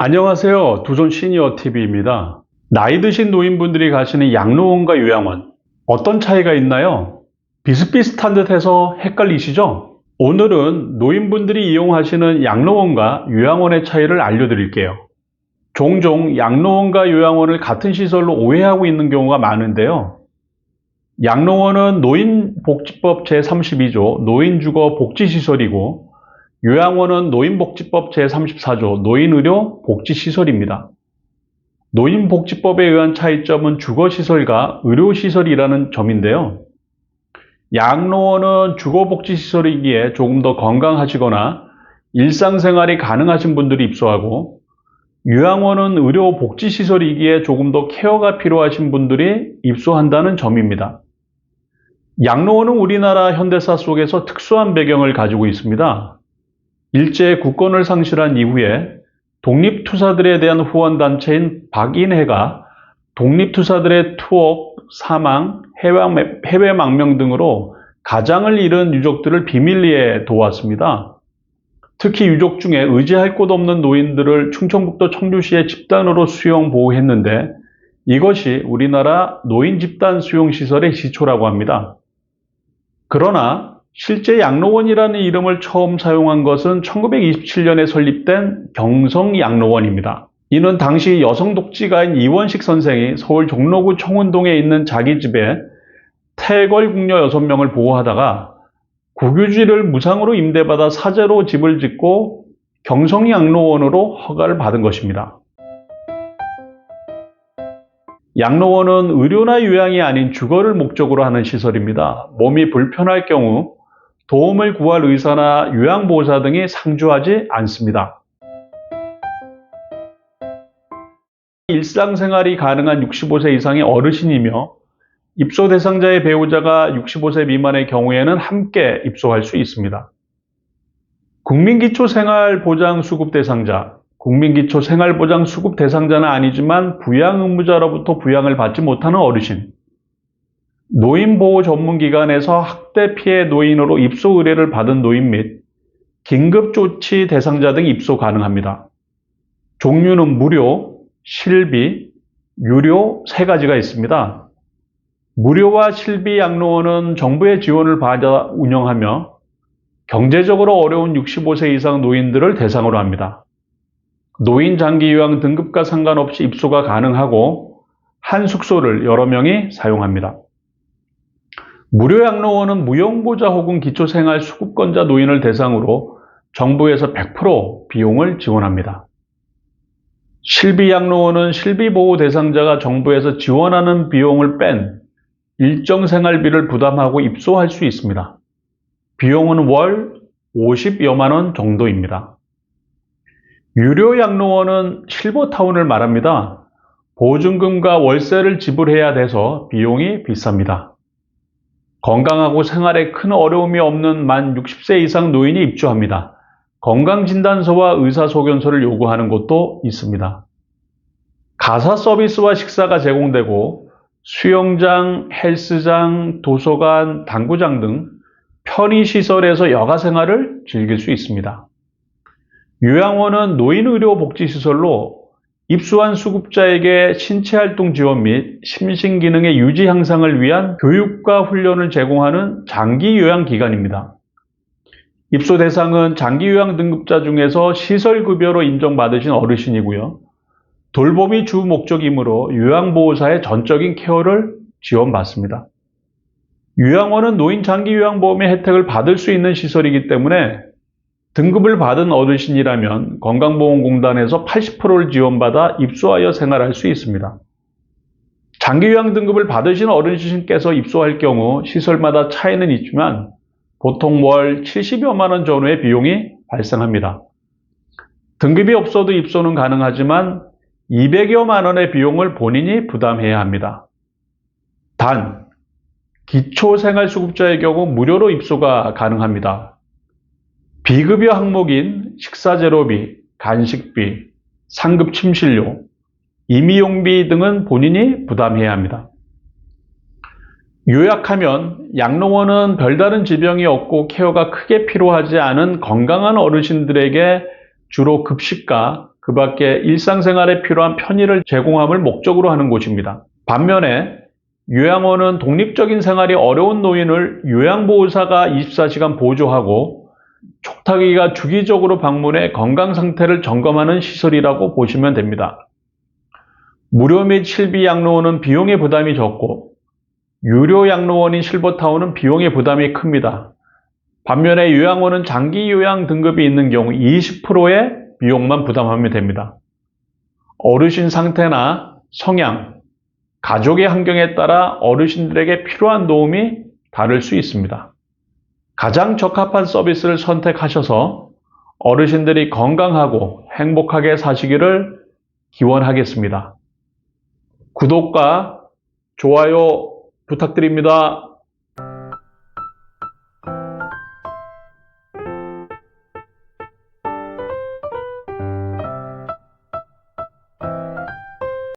안녕하세요. 두손 시니어TV입니다. 나이 드신 노인분들이 가시는 양로원과 요양원, 어떤 차이가 있나요? 비슷비슷한 듯해서 헷갈리시죠? 오늘은 노인분들이 이용하시는 양로원과 요양원의 차이를 알려드릴게요. 종종 양로원과 요양원을 같은 시설로 오해하고 있는 경우가 많은데요. 양로원은 노인복지법 제32조 노인주거복지시설이고, 요양원은 노인복지법 제34조 노인의료복지시설입니다. 노인복지법에 의한 차이점은 주거시설과 의료시설이라는 점인데요. 양로원은 주거복지시설이기에 조금 더 건강하시거나 일상생활이 가능하신 분들이 입소하고, 요양원은 의료복지시설이기에 조금 더 케어가 필요하신 분들이 입소한다는 점입니다. 양로원은 우리나라 현대사 속에서 특수한 배경을 가지고 있습니다. 일제 국권을 상실한 이후에 독립투사들에 대한 후원단체인 박인회가 독립투사들의 투옥, 사망, 해외 망명 등으로 가장을 잃은 유족들을 비밀리에 도왔습니다. 특히 유족 중에 의지할 곳 없는 노인들을 충청북도 청주시에 집단으로 수용 보호했는데, 이것이 우리나라 노인 집단 수용시설의 시초라고 합니다. 그러나 실제 양로원이라는 이름을 처음 사용한 것은 1927년에 설립된 경성양로원입니다. 이는 당시 여성 독지가인 이원식 선생이 서울 종로구 청운동에 있는 자기 집에 태걸궁녀 6명을 보호하다가 국유지를 무상으로 임대받아 사재로 집을 짓고 경성양로원으로 허가를 받은 것입니다. 양로원은 의료나 요양이 아닌 주거를 목적으로 하는 시설입니다. 몸이 불편할 경우 도움을 구할 의사나 요양보호사 등이 상주하지 않습니다. 일상생활이 가능한 65세 이상의 어르신이며 입소 대상자의 배우자가 65세 미만의 경우에는 함께 입소할 수 있습니다. 국민기초생활보장수급 대상자, 국민기초생활보장수급 대상자는 아니지만 부양 의무자로부터 부양을 받지 못하는 어르신, 노인보호 전문기관에서 학대 피해 노인으로 입소 의뢰를 받은 노인 및 긴급조치 대상자 등 입소 가능합니다. 종류는 무료, 실비, 유료 3가지가 있습니다. 무료와 실비 양로원은 정부의 지원을 받아 운영하며 경제적으로 어려운 65세 이상 노인들을 대상으로 합니다. 노인 장기 요양 등급과 상관없이 입소가 가능하고 한 숙소를 여러 명이 사용합니다. 무료 양로원은 무용보자 혹은 기초생활수급권자 노인을 대상으로 정부에서 100% 비용을 지원합니다. 실비 양로원은 실비보호 대상자가 정부에서 지원하는 비용을 뺀 일정 생활비를 부담하고 입소할 수 있습니다. 비용은 월 50여만 원 정도입니다. 유료 양로원은 실버타운을 말합니다. 보증금과 월세를 지불해야 돼서 비용이 비쌉니다. 건강하고 생활에 큰 어려움이 없는 만 60세 이상 노인이 입주합니다. 건강진단서와 의사소견서를 요구하는 곳도 있습니다. 가사 서비스와 식사가 제공되고 수영장, 헬스장, 도서관, 당구장 등 편의시설에서 여가생활을 즐길 수 있습니다. 요양원은 노인의료복지시설로 입소한 수급자에게 신체활동 지원 및 심신기능의 유지 향상을 위한 교육과 훈련을 제공하는 장기요양기관입니다. 입소 대상은 장기요양 등급자 중에서 시설급여로 인정받으신 어르신이고요. 돌봄이 주 목적이므로 요양보호사의 전적인 케어를 지원받습니다. 요양원은 노인 장기요양보험의 혜택을 받을 수 있는 시설이기 때문에 등급을 받은 어르신이라면 건강보험공단에서 80%를 지원받아 입소하여 생활할 수 있습니다. 장기요양 등급을 받으신 어르신께서 입소할 경우 시설마다 차이는 있지만 보통 월 70여만 원 전후의 비용이 발생합니다. 등급이 없어도 입소는 가능하지만 200여만 원의 비용을 본인이 부담해야 합니다. 단, 기초생활수급자의 경우 무료로 입소가 가능합니다. 비급여 항목인 식사재료비, 간식비, 상급 침실료, 임의용비 등은 본인이 부담해야 합니다. 요약하면 양로원은 별다른 질병이 없고 케어가 크게 필요하지 않은 건강한 어르신들에게 주로 급식과 그 밖에 일상생활에 필요한 편의를 제공함을 목적으로 하는 곳입니다. 반면에 요양원은 독립적인 생활이 어려운 노인을 요양보호사가 24시간 보조하고 촉탁이가 주기적으로 방문해 건강 상태를 점검하는 시설이라고 보시면 됩니다. 무료 및 실비 양로원은 비용의 부담이 적고 유료 양로원인 실버타운은 비용의 부담이 큽니다. 반면에 요양원은 장기 요양 등급이 있는 경우 20%의 비용만 부담하면 됩니다. 어르신 상태나 성향, 가족의 환경에 따라 어르신들에게 필요한 도움이 다를 수 있습니다. 가장 적합한 서비스를 선택하셔서 어르신들이 건강하고 행복하게 사시기를 기원하겠습니다. 구독과 좋아요 부탁드립니다.